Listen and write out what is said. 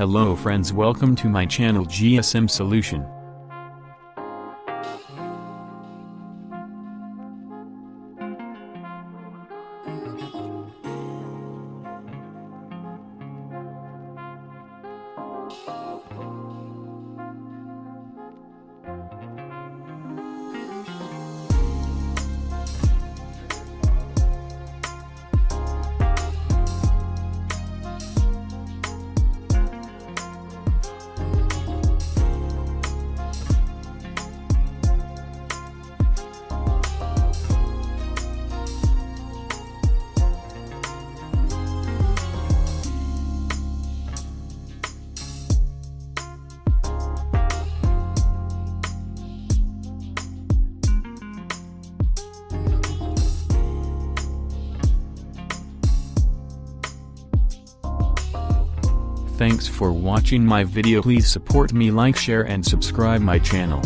Hello friends, welcome to my channel GSM Solution. Thanks for watching my video. Please support me, like, share and subscribe my channel.